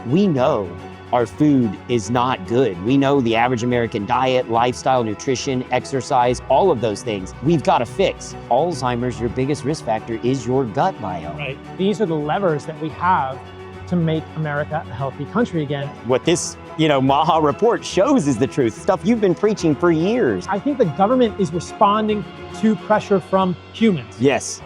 We know our food is not good. We know the average American diet, lifestyle, nutrition, exercise, all of those things we've got to fix. Alzheimer's, your biggest risk factor is your gut biome. Right. These are the levers that we have to make America a healthy country again. What this, MAHA report shows is the truth, stuff you've been preaching for years. I think the government is responding to pressure from humans. Yes.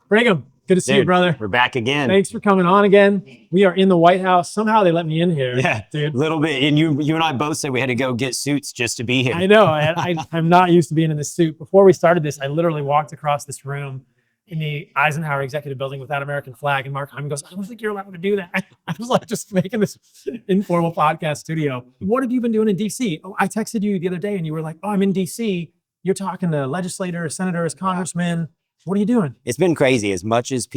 Brigham, good to see you, brother. We're back again. Thanks for coming on again. We are in the White House. Somehow they let me in here. Yeah, dude. A little bit. And you and I both said we had to go get suits just to be here. I know. I'm not used to being in this suit. Before we started this, I literally walked across this room in the Eisenhower Executive Building with that American flag. And Mark Hyman goes, I don't think you're allowed to do that. I was like just making this informal podcast studio. What have you been doing in DC? Oh, I texted you the other day and you were like, oh, I'm in DC. You're talking to legislators, senators, congressmen. What are you doing? It's been crazy. As much as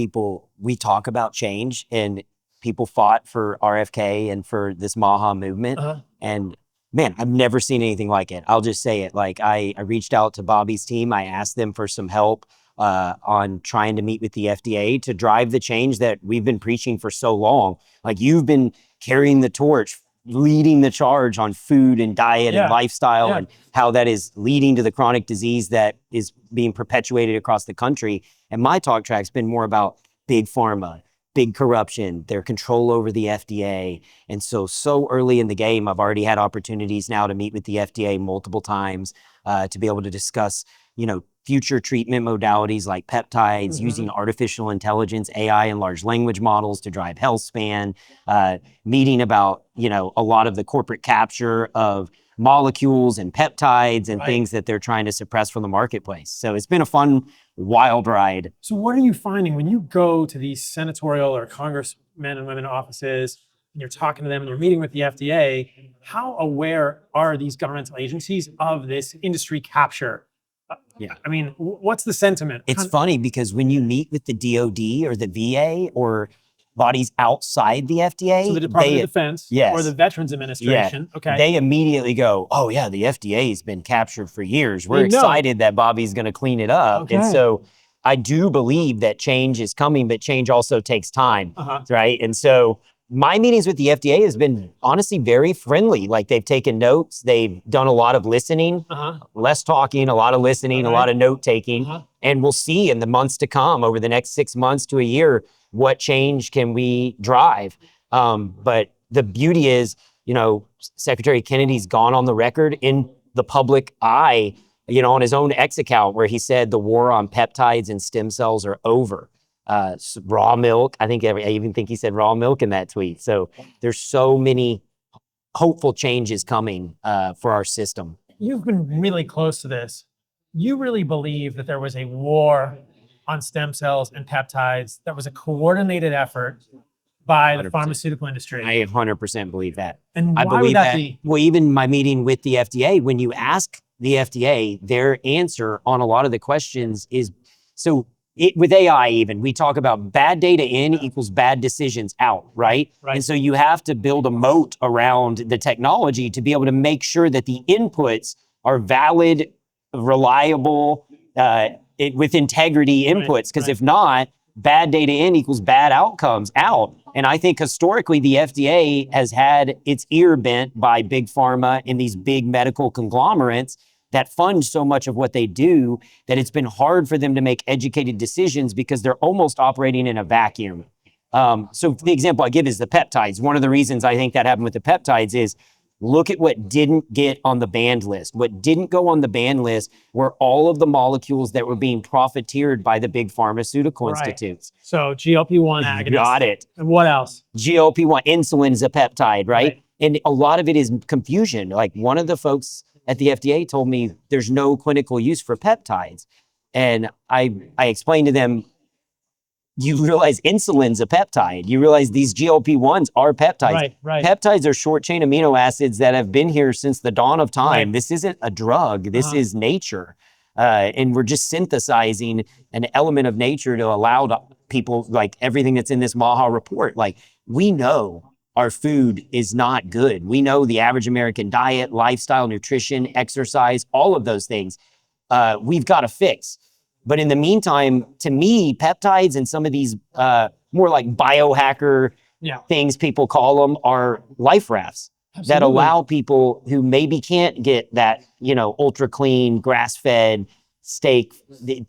we talk about change, and people fought for RFK and for this MAHA movement. And man, I've never seen anything like it. I'll just say it. Like I reached out to Bobby's team. I asked them for some help on trying to meet with the FDA to drive the change that we've been preaching for so long. Like you've been carrying the torch, leading the charge on food and diet and lifestyle and how that is leading to the chronic disease that is being perpetuated across the country. And my talk track's been more about big pharma, big corruption, their control over the FDA. And so early in the game, I've already had opportunities now to meet with the FDA multiple times to be able to discuss, future treatment modalities like peptides, using artificial intelligence, AI and large language models to drive health span, meeting about, a lot of the corporate capture of molecules and peptides and things that they're trying to suppress from the marketplace. So it's been a fun, wild ride. So what are you finding when you go to these senatorial or congressmen and women offices and you're talking to them and you're meeting with the FDA? How aware are these governmental agencies of this industry capture? Yeah. I mean, what's the sentiment? It's funny because when you meet with the DOD or the VA or bodies outside the FDA, so the Department of Defense or the Veterans Administration, they immediately go, oh yeah, the FDA has been captured for years. We're excited that Bobby's going to clean it up. And so I do believe that change is coming, but change also takes time, right? And so my meetings with the FDA has been honestly very friendly. Like they've taken notes, they've done a lot of listening, less talking, a lot of listening, a lot of note taking. And we'll see in the months to come, over the next 6 months to a year, what change can we drive. But the beauty is, Secretary Kennedy's gone on the record in the public eye, on his own X account, where he said the war on peptides and stem cells are over. Raw milk. I even think he said raw milk in that tweet. So there's so many hopeful changes coming for our system. You've been really close to this. You really believe that there was a war on stem cells and peptides that was a coordinated effort by the 100%. Pharmaceutical industry. I 100% believe that. And I why believe would that be? Well, even my meeting with the FDA, when you ask the FDA, their answer on a lot of the questions is, with AI even, we talk about bad data in equals bad decisions out, right? And so you have to build a moat around the technology to be able to make sure that the inputs are valid, reliable, with integrity inputs. Because if not, bad data in equals bad outcomes out. And I think historically the FDA has had its ear bent by big pharma and these big medical conglomerates that fund so much of what they do, that it's been hard for them to make educated decisions because they're almost operating in a vacuum. So the example I give is the peptides. One of the reasons I think that happened with the peptides is, look at what didn't get on the banned list. What didn't go on the banned list were all of the molecules that were being profiteered by the big pharmaceutical institutes. So GLP-1 agonists. Got it. And what else? GLP-1, insulin is a peptide, right? And a lot of it is confusion. Like one of the folks at the FDA told me there's no clinical use for peptides. And I explained to them, you realize insulin's a peptide. You realize these GLP-1s are peptides. Peptides are short chain amino acids that have been here since the dawn of time. This isn't a drug, this is nature. And we're just synthesizing an element of nature to allow people, like everything that's in this MAHA report. Like we know our food is not good. We know the average American diet, lifestyle, nutrition, exercise, all of those things we've got to fix. But in the meantime, to me, peptides and some of these more like biohacker things, people call them, are life rafts that allow people who maybe can't get that, ultra clean, grass-fed steak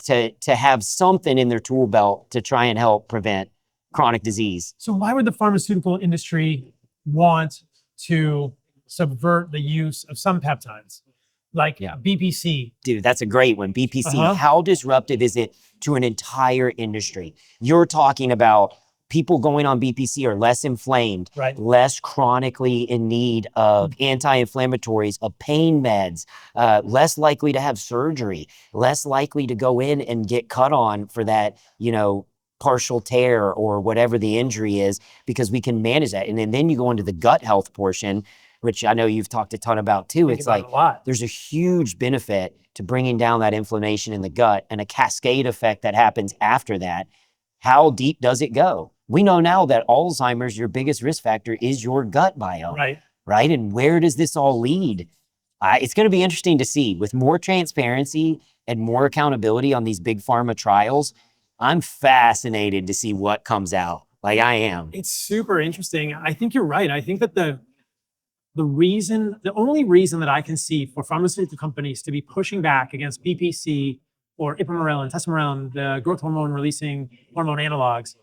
to have something in their tool belt to try and help prevent chronic disease. So why would the pharmaceutical industry want to subvert the use of some peptides? Like BPC. Dude, that's a great one. BPC, how disruptive is it to an entire industry? You're talking about people going on BPC are less inflamed, less chronically in need of anti-inflammatories, of pain meds, less likely to have surgery, less likely to go in and get cut on for that, partial tear or whatever the injury is, because we can manage that. And then you go into the gut health portion, which I know you've talked a ton about too. It's like there's a huge benefit to bringing down that inflammation in the gut and a cascade effect that happens after that. How deep does it go? We know now that Alzheimer's, your biggest risk factor is your gut biome, right? And where does this all lead? It's going to be interesting to see. With more transparency and more accountability on these big pharma trials, I'm fascinated to see what comes out. Like, I am. It's super interesting. I think you're right. I think that the only reason that I can see for pharmaceutical companies to be pushing back against PPC or ipamorelin, tesamorelin, the growth hormone releasing hormone analogs,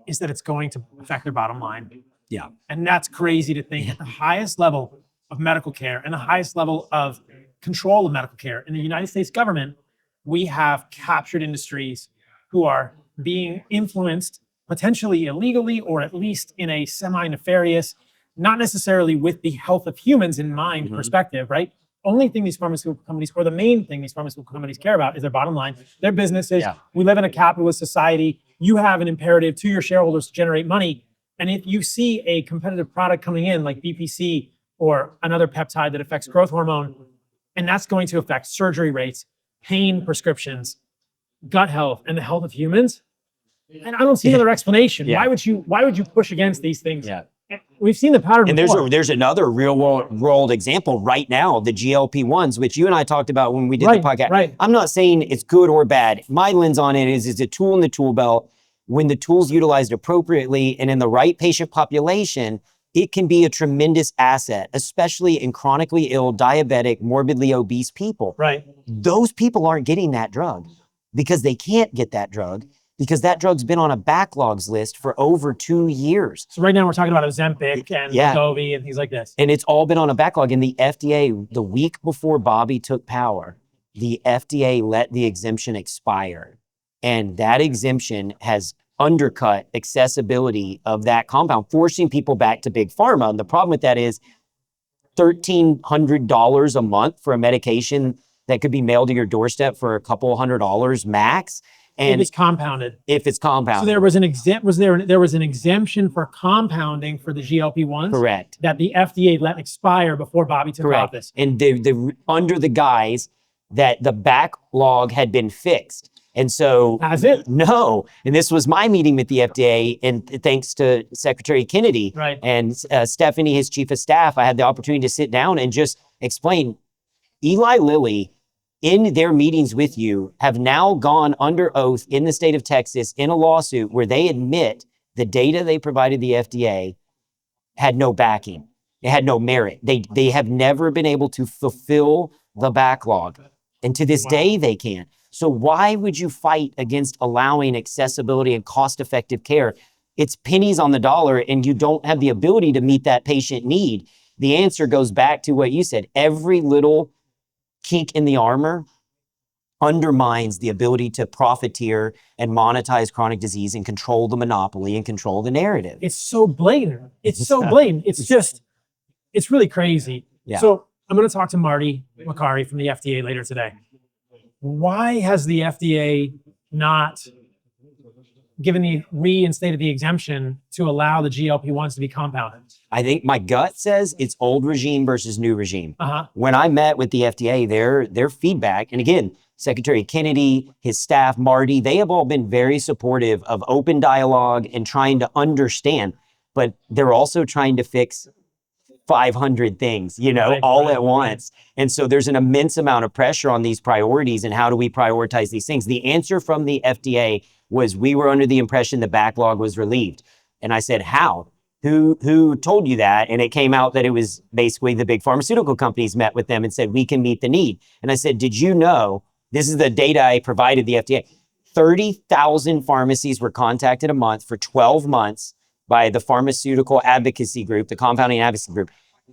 is that it's going to affect their bottom line. Yeah. And that's crazy to think. At the highest level of medical care and the highest level of control of medical care in the United States government, we have captured industries who are being influenced potentially illegally, or at least in a semi-nefarious, not necessarily with the health of humans in mind perspective, right? Only thing these pharmaceutical companies, or the main thing these pharmaceutical companies care about, is their bottom line. Their business is, we live in a capitalist society. You have an imperative to your shareholders to generate money. And if you see a competitive product coming in like BPC or another peptide that affects growth hormone, and that's going to affect surgery rates, pain prescriptions, gut health, and the health of humans, and I don't see another explanation. Why would you push against these things? We've seen the pattern before. And there's another real world example right now, the GLP-1s, which you and I talked about when we did the podcast. I'm not saying it's good or bad. My lens on it is it's a tool in the tool belt. When the tool's utilized appropriately and in the right patient population, it can be a tremendous asset, especially in chronically ill, diabetic, morbidly obese people. Those people aren't getting that drug because they can't get that drug, because that drug's been on a backlogs list for over 2 years. So right now we're talking about Ozempic and Wegovy and things like this. And it's all been on a backlog. And the FDA, the week before Bobby took power, the FDA let the exemption expire. And that exemption has undercut accessibility of that compound, forcing people back to big pharma. And the problem with that is $1,300 a month for a medication that could be mailed to your doorstep for a couple $100 max. And if it's compounded. So there was an exemption for compounding for the GLP-1s. Correct. That the FDA let expire before Bobby took office. And the under the guise that the backlog had been fixed. And so has it? No. And this was my meeting with the FDA, and thanks to Secretary Kennedy and Stephanie, his chief of staff, I had the opportunity to sit down and just explain. Eli Lilly, in their meetings with you, have now gone under oath in the state of Texas in a lawsuit where they admit the data they provided the FDA had no backing. It had no merit. They have never been able to fulfill the backlog. And to this day, they can't. So why would you fight against allowing accessibility and cost-effective care? It's pennies on the dollar, and you don't have the ability to meet that patient need. The answer goes back to what you said. Every little kink in the armor undermines the ability to profiteer and monetize chronic disease and control the monopoly and control the narrative. It's so blatant. It's so blatant. It's really crazy. So I'm going to talk to Marty Makary from the FDA later today. Why has the FDA not reinstated the exemption to allow the GLP-1s to be compounded? I think my gut says it's old regime versus new regime. When I met with the FDA, their feedback, and again, Secretary Kennedy, his staff, Marty, they have all been very supportive of open dialogue and trying to understand, but they're also trying to fix 500 things, all at once. And so there's an immense amount of pressure on these priorities, and how do we prioritize these things? The answer from the FDA was we were under the impression the backlog was relieved. And I said, how? Who told you that? And it came out that it was basically the big pharmaceutical companies met with them and said, we can meet the need. And I said, did you know, this is the data I provided the FDA, 30,000 pharmacies were contacted a month for 12 months by the pharmaceutical advocacy group, the compounding advocacy group.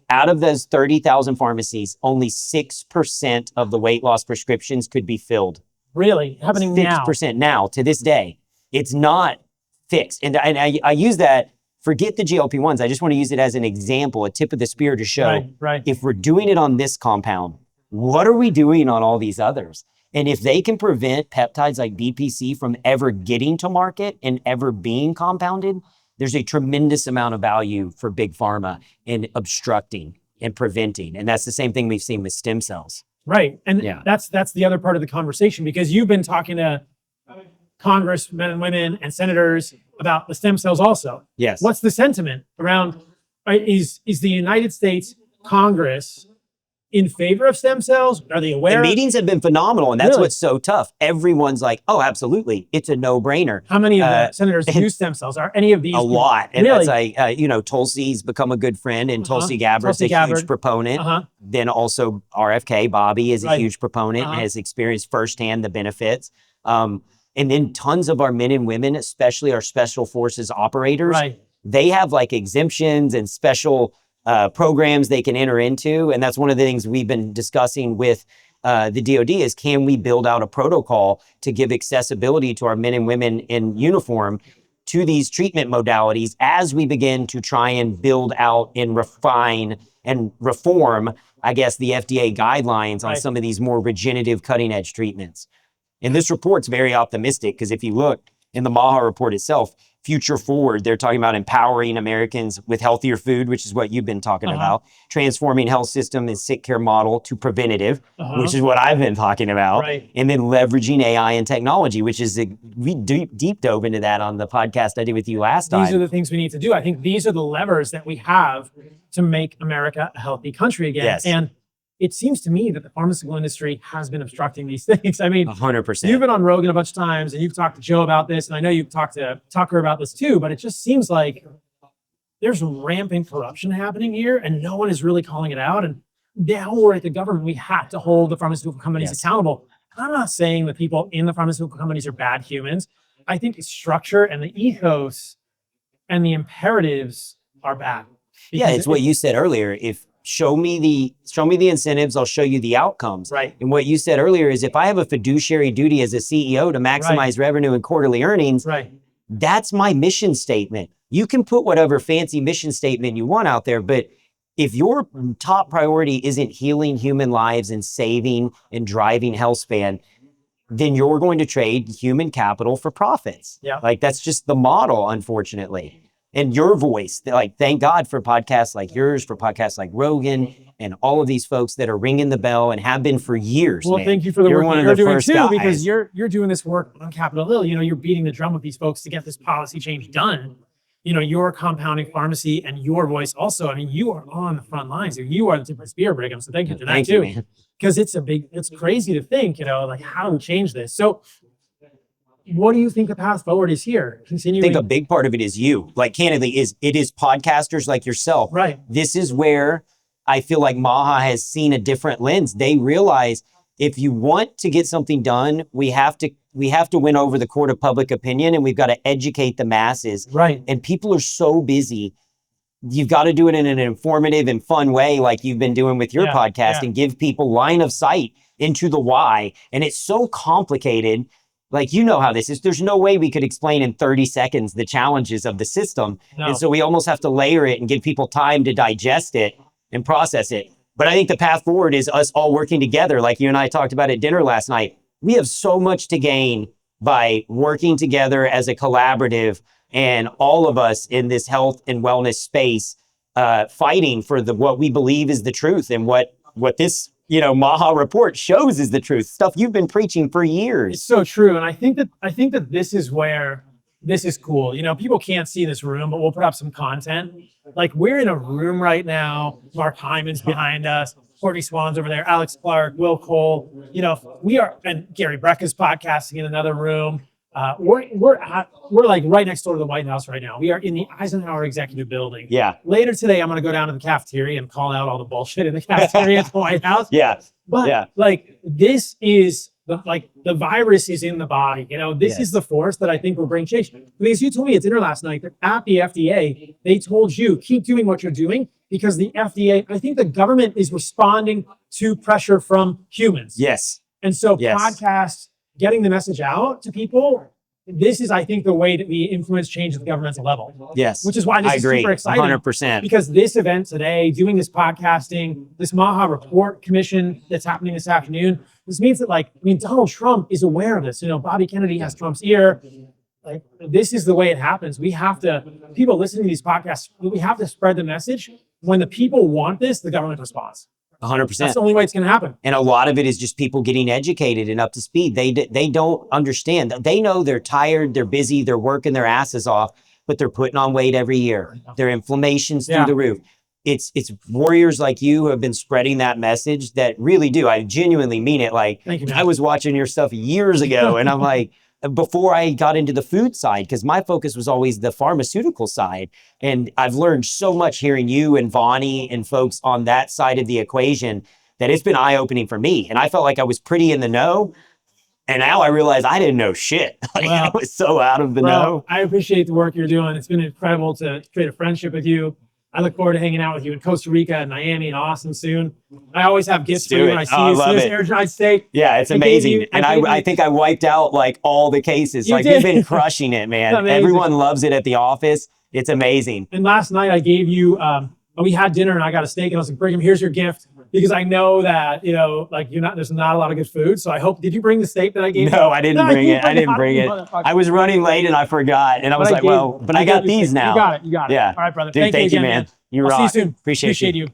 Out of those 30,000 pharmacies, only 6% of the weight loss prescriptions could be filled. Really? Happening now? 6% now, to this day. It's not fixed. And I use that, forget the GLP-1s. I just want to use it as an example, a tip of the spear to show if we're doing it on this compound, what are we doing on all these others? And if they can prevent peptides like BPC from ever getting to market and ever being compounded, there's a tremendous amount of value for big pharma in obstructing and preventing. And that's the same thing we've seen with stem cells. Right. And that's the other part of the conversation, because you've been talking to congressmen and women and senators about the stem cells also. Yes. What's the sentiment around, is the United States Congress in favor of stem cells? Are they aware? The meetings have been phenomenal, and that's what's so tough. Everyone's like, oh, absolutely. It's a no-brainer. How many of the senators use stem cells? Are any of these? A lot. And that's like, Tulsi's become a good friend, and Tulsi Gabbard's a huge proponent. Then also RFK, Bobby, is a huge proponent and has experienced firsthand the benefits. And then tons of our men and women, especially our special forces operators, they have like exemptions and special programs they can enter into. And that's one of the things we've been discussing with the DOD is, can we build out a protocol to give accessibility to our men and women in uniform to these treatment modalities as we begin to try and build out and refine and reform, I guess, the FDA guidelines on some of these more regenerative cutting edge treatments. And this report's very optimistic, because if you look in the MAHA report itself, future forward, they're talking about empowering Americans with healthier food, which is what you've been talking about, transforming health system and sick care model to preventative, which is what I've been talking about, and then leveraging AI and technology, which is, we deep dove into that on the podcast I did with you last time. These are the things we need to do. I think these are the levers that we have to make America a healthy country again. Yes. And it seems to me that the pharmaceutical industry has been obstructing these things. I mean, 100%. You've been on Rogan a bunch of times, and you've talked to Joe about this, and I know you've talked to Tucker about this too, but it just seems like there's rampant corruption happening here, and no one is really calling it out. And now we're at the government. We have to hold the pharmaceutical companies accountable. I'm not saying that people in the pharmaceutical companies are bad humans. I think the structure and the ethos and the imperatives are bad. Yeah, it's what you said earlier. If show me the incentives, I'll show you the outcomes. And what you said earlier is, if I have a fiduciary duty as a CEO to maximize revenue and quarterly earnings, that's my mission statement. You can put whatever fancy mission statement you want out there, but if your top priority isn't healing human lives and saving and driving health span, then you're going to trade human capital for profits. Like, that's just the model, unfortunately. And your voice, like, thank God for podcasts like yours, for podcasts like Rogan, and all of these folks that are ringing the bell and have been for years. Well, thank you for the work you're doing too, because you're doing this work on Capitol Hill. You're beating the drum with these folks to get this policy change done. Your compounding pharmacy and your voice also. I mean, you are on the front lines. You are the tip of the spear, Brigham. So thank you for that too. Because it's crazy to think, like, how do we change this? So what do you think the path forward is here? Continuing. I think a big part of it is you. Like, candidly, it is podcasters like yourself. This is where I feel like MAHA has seen a different lens. They realize, if you want to get something done, we have to win over the court of public opinion, and we've got to educate the masses. And people are so busy. You've got to do it in an informative and fun way, like you've been doing with your podcast, and give people line of sight into the why. And it's so complicated. Like, you know how this is. There's no way we could explain in 30 seconds the challenges of the system. And so we almost have to layer it and give people time to digest it and process it. But I think the path forward is us all working together. Like you and I talked about at dinner last night. We have so much to gain by working together as a collaborative, and all of us in this health and wellness space, fighting for what we believe is the truth, and what this MAHA report shows is the truth. Stuff you've been preaching for years. It's so true. And I think that this is where this is cool. People can't see this room, but we'll put up some content. Like, we're in a room right now. Mark Hyman's behind us. Courtney Swan's over there. Alex Clark, Will Cole. We are, and Gary Brecka's podcasting in another room. We're like right next door to the White House right now. We are in the Eisenhower Executive Building. Yeah. Later today, I'm going to go down to the cafeteria and call out all the bullshit in the cafeteria at the White House. Yeah. But like this is the virus is in the body. You know, this is the force that I think will bring change. Because you told me at dinner last night that at the FDA, they told you keep doing what you're doing because the FDA, I think the government is responding to pressure from humans. Yes. And so podcasts, getting the message out to people, this is, I think, the way that we influence change at the governmental level. Yes. Which is why this is super exciting. 100%. Because this event today, doing this podcasting, this MAHA report commission that's happening this afternoon, this means that, like, I mean, Donald Trump is aware of this. You know, Bobby Kennedy has Trump's ear. Like, this is the way it happens. We have to, people listening to these podcasts, we have to spread the message. When the people want this, the government responds. 100%. That's the only way it's going to happen. And a lot of it is just people getting educated and up to speed. They don't understand. They know they're tired, they're busy, they're working their asses off, but they're putting on weight every year. Their inflammation's through the roof. It's warriors like you who have been spreading that message that really do. I genuinely mean it. Like, thank you, man. I was watching your stuff years ago and I'm like, before I got into the food side, because my focus was always the pharmaceutical side. And I've learned so much hearing you and Vonnie and folks on that side of the equation that it's been eye-opening for me. And I felt like I was pretty in the know. And now I realize I didn't know shit. Like, I was so out of the know. I appreciate the work you're doing. It's been incredible to create a friendship with you. I look forward to hanging out with you in Costa Rica and Miami and Austin soon. I always have gifts for you when I see you. So this Arizona State. Yeah, it's amazing. And I think I wiped out like all the cases. Like, you've been crushing it, man. Everyone loves it at the office. It's amazing. And last night I gave you, we had dinner and I got a steak and I was like, Brigham, here's your gift. Because I know that, you know, like there's not a lot of good food. So I hope, did you bring the steak that I gave you? No, I didn't bring it. I didn't bring it. I was running late and I forgot. And I was like, well, but I got these now. You got it. Yeah. All right, brother. Dude, thank you, man. You rock. I'll see you soon. Appreciate you. you.